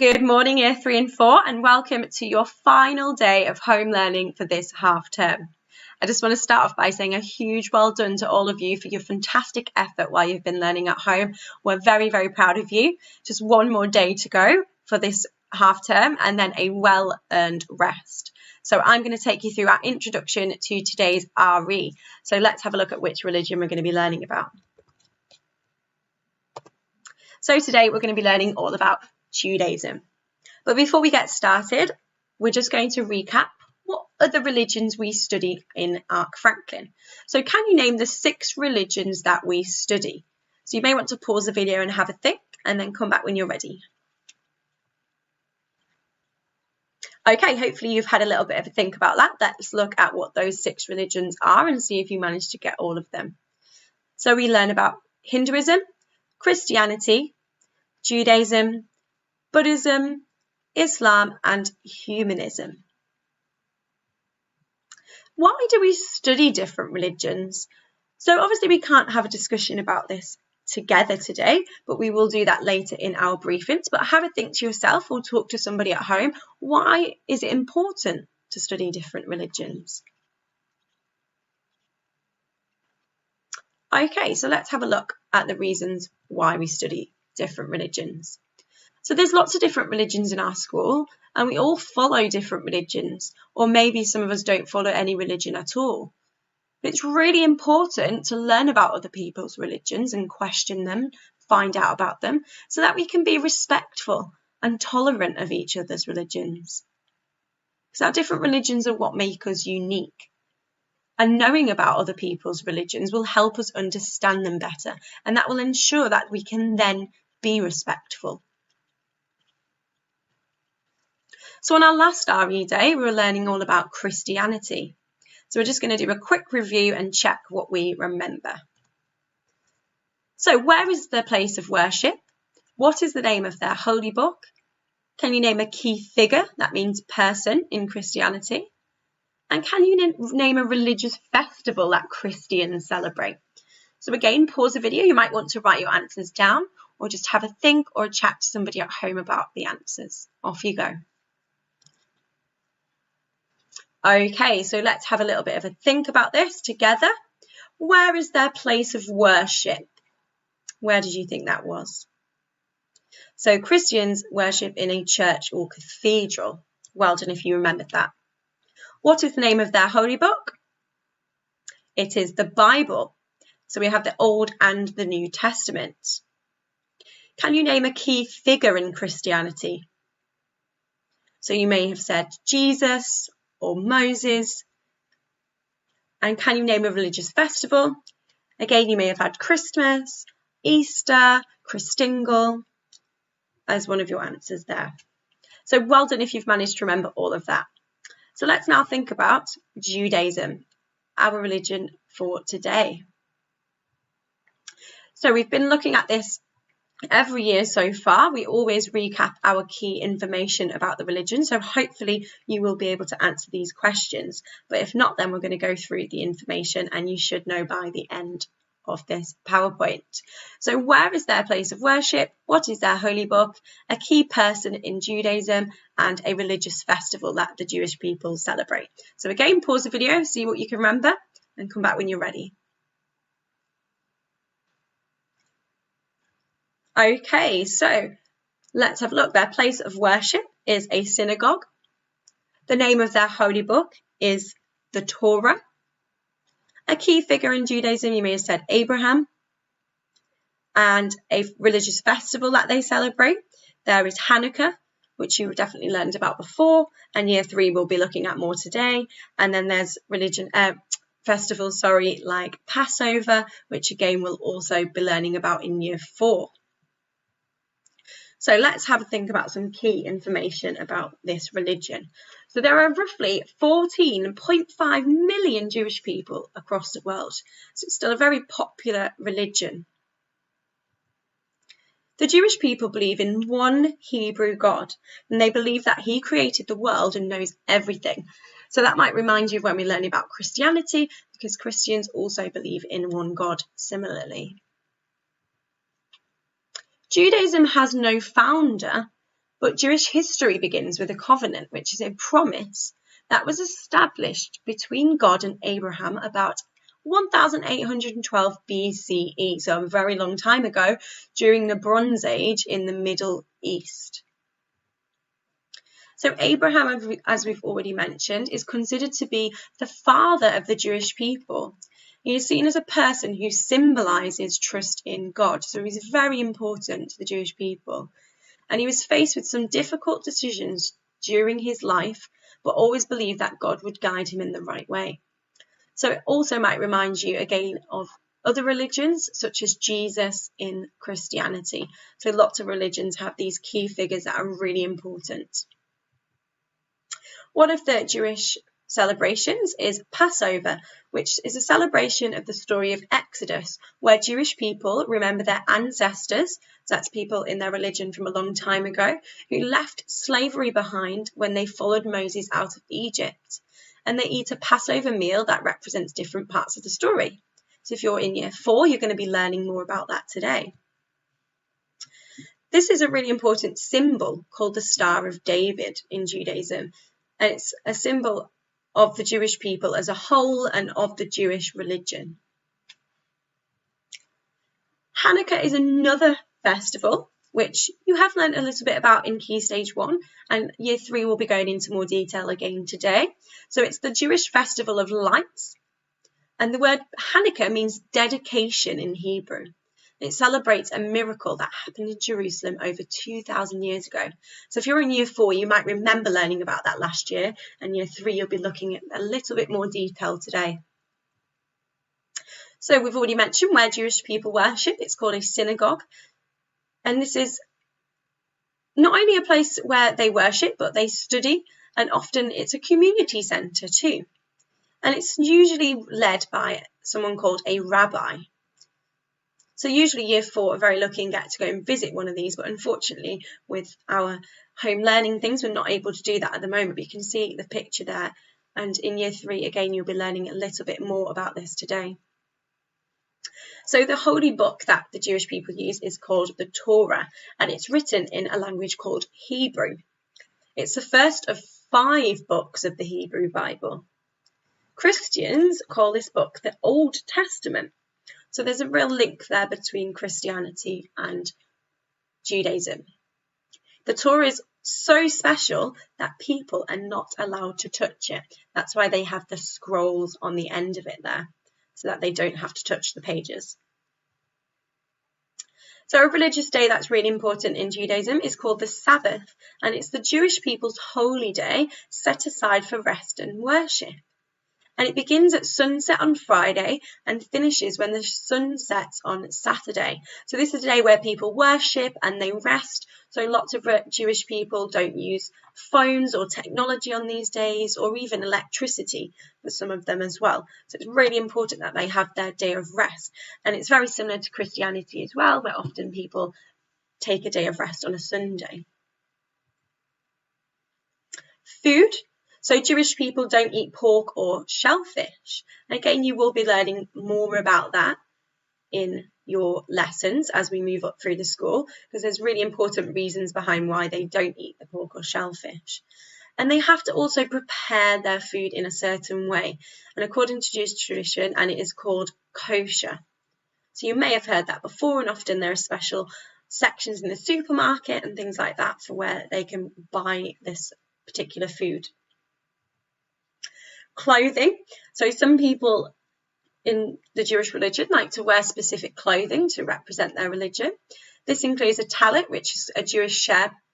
Good morning, Year 3 and 4, and welcome to your final day of home learning for this half term. I just want to start off by saying a huge well done to all of you for your fantastic effort while you've been learning at home. We're very, very proud of you. Just one more day to go for this half term and then a well-earned rest. So I'm going to take you through our introduction to today's RE. So let's have a look at which religion we're going to be learning about. So today we're going to be learning all about Judaism. But before we get started, we're just going to recap what are the religions we study in Ark Franklin. So can you name the 6 religions that we study? So you may want to pause the video and have a think and then come back when you're ready. Okay, hopefully you've had a little bit of a think about that. Let's look at what those 6 religions are and see if you managed to get all of them. So we learn about Hinduism, Christianity, Judaism, Buddhism, Islam and humanism. Why do we study different religions? So obviously we can't have a discussion about this together today, but we will do that later in our briefings. But have a think to yourself or talk to somebody at home. Why is it important to study different religions? Okay, so let's have a look at the reasons why we study different religions. So there's lots of different religions in our school and we all follow different religions, or maybe some of us don't follow any religion at all. But it's really important to learn about other people's religions and question them, find out about them, so that we can be respectful and tolerant of each other's religions. Because our different religions are what make us unique. And knowing about other people's religions will help us understand them better, and that will ensure that we can then be respectful. So on our last RE day, we were learning all about Christianity. So we're just going to do a quick review and check what we remember. So where is the place of worship? What is the name of their holy book? Can you name a key figure, that means person, in Christianity? And can you name a religious festival that Christians celebrate? So again, pause the video. You might want to write your answers down or just have a think or chat to somebody at home about the answers. Off you go. Okay, so let's have a little bit of a think about this together. Where is their place of worship? Where did you think that was? So Christians worship in a church or cathedral. Well done if you remembered that. What is the name of their holy book? It is the Bible. So we have the Old and the New Testament. Can you name a key figure in Christianity? So you may have said Jesus or Moses. And can you name a religious festival? Again, you may have had Christmas, Easter, Christingle as one of your answers there. So well done if you've managed to remember all of that. So let's now think about Judaism, our religion for today. So we've been looking at this every year so far. We always recap our key information about the religion. So hopefully you will be able to answer these questions. But if not, then we're going to go through the information and you should know by the end of this PowerPoint. So where is their place of worship? What is their holy book? A key person in Judaism and a religious festival that the Jewish people celebrate. So again, pause the video, see what you can remember and come back when you're ready. Okay, so let's have a look. Their place of worship is a synagogue. The name of their holy book is the Torah. A key figure in Judaism, you may have said Abraham. And a religious festival that they celebrate. There is Hanukkah, which you definitely learned about before. And year 3 we'll be looking at more today. And then there's festivals, like Passover, which again we'll also be learning about in year 4. So let's have a think about some key information about this religion. So there are roughly 14.5 million Jewish people across the world. So it's still a very popular religion. The Jewish people believe in one Hebrew God, and they believe that he created the world and knows everything. So that might remind you of when we learn about Christianity, because Christians also believe in one God similarly. Judaism has no founder, But Jewish history begins with a covenant, which is a promise that was established between God and Abraham about 1812 BCE, so a very long time ago, during the Bronze Age in the Middle East. So Abraham, as we've already mentioned, is considered to be the father of the Jewish people. He is seen as a person who symbolises trust in God, so he's very important to the Jewish people. And he was faced with some difficult decisions during his life, but always believed that God would guide him in the right way. So it also might remind you again of other religions, such as Jesus in Christianity. So lots of religions have these key figures that are really important. One of the Jewish celebrations is Passover, which is a celebration of the story of Exodus, where Jewish people remember their ancestors, so that's people in their religion from a long time ago, who left slavery behind when they followed Moses out of Egypt. And they eat a Passover meal that represents different parts of the story. So if you're in year 4, you're going to be learning more about that today. This is a really important symbol called the Star of David in Judaism. And it's a symbol of the Jewish people as a whole and of the Jewish religion. Hanukkah is another festival which you have learned a little bit about in Key Stage 1, and Year 3 will be going into more detail again today. So it's the Jewish festival of lights, and the word Hanukkah means dedication in Hebrew. It celebrates a miracle that happened in Jerusalem over 2,000 years ago. So if you're in Year 4, you might remember learning about that last year, and Year 3 you'll be looking at a little bit more detail today. So we've already mentioned where Jewish people worship. It's called a synagogue. And this is not only a place where they worship, but they study, and often it's a community centre too. And it's usually led by someone called a rabbi. So usually Year 4 are very lucky and get to go and visit one of these, but unfortunately with our home learning things, we're not able to do that at the moment, but you can see the picture there. And in Year 3, again, you'll be learning a little bit more about this today. So the holy book that the Jewish people use is called the Torah, and it's written in a language called Hebrew. It's the first of 5 books of the Hebrew Bible. Christians call this book the Old Testament. So there's a real link there between Christianity and Judaism. The Torah is so special that people are not allowed to touch it. That's why they have the scrolls on the end of it there, so that they don't have to touch the pages. So a religious day that's really important in Judaism is called the Sabbath, and it's the Jewish people's holy day set aside for rest and worship. And it begins at sunset on Friday and finishes when the sun sets on Saturday. So this is a day where people worship and they rest. So lots of Jewish people don't use phones or technology on these days, or even electricity for some of them as well. So it's really important that they have their day of rest. And it's very similar to Christianity as well, where often people take a day of rest on a Sunday. Food. So Jewish people don't eat pork or shellfish. Again, you will be learning more about that in your lessons as we move up through the school, because there's really important reasons behind why they don't eat the pork or shellfish. And they have to also prepare their food in a certain way, and according to Jewish tradition, and it is called kosher. So you may have heard that before, and often there are special sections in the supermarket and things like that for where they can buy this particular food. Clothing. So some people in the Jewish religion like to wear specific clothing to represent their religion. This includes a talit, which is a Jewish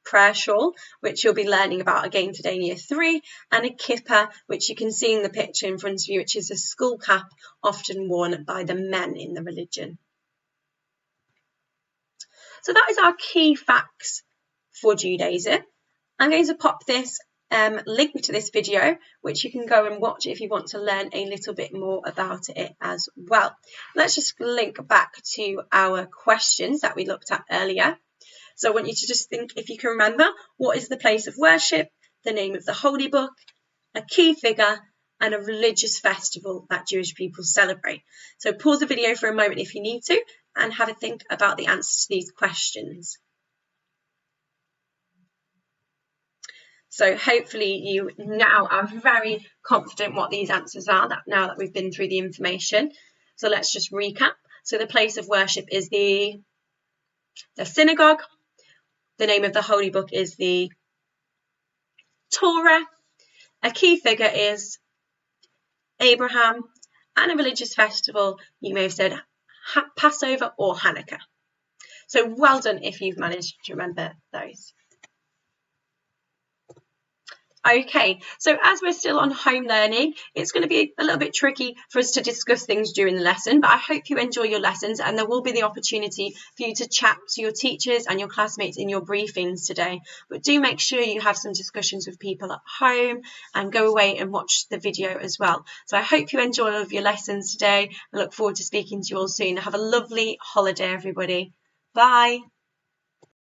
prayer shawl, which you'll be learning about again today in Year 3, and a kippah, which you can see in the picture in front of you, which is a skull cap often worn by the men in the religion. So that is our key facts for Judaism. I'm going to pop this link to this video, which you can go and watch if you want to learn a little bit more about it as well. Let's just link back to our questions that we looked at earlier. So I want you to just think, if you can remember, what is the place of worship, the name of the holy book, a key figure, and a religious festival that Jewish people celebrate. So pause the video for a moment if you need to, and have a think about the answers to these questions. So hopefully you now are very confident what these answers are now that we've been through the information. So let's just recap. So the place of worship is the synagogue. The name of the holy book is the Torah. A key figure is Abraham, and a religious festival, you may have said Passover or Hanukkah. So well done if you've managed to remember those. Okay, so as we're still on home learning, it's going to be a little bit tricky for us to discuss things during the lesson, but I hope you enjoy your lessons, and there will be the opportunity for you to chat to your teachers and your classmates in your briefings today. But do make sure you have some discussions with people at home and go away and watch the video as well. So I hope you enjoy all of your lessons today. I look forward to speaking to you all soon. Have a lovely holiday, everybody. Bye.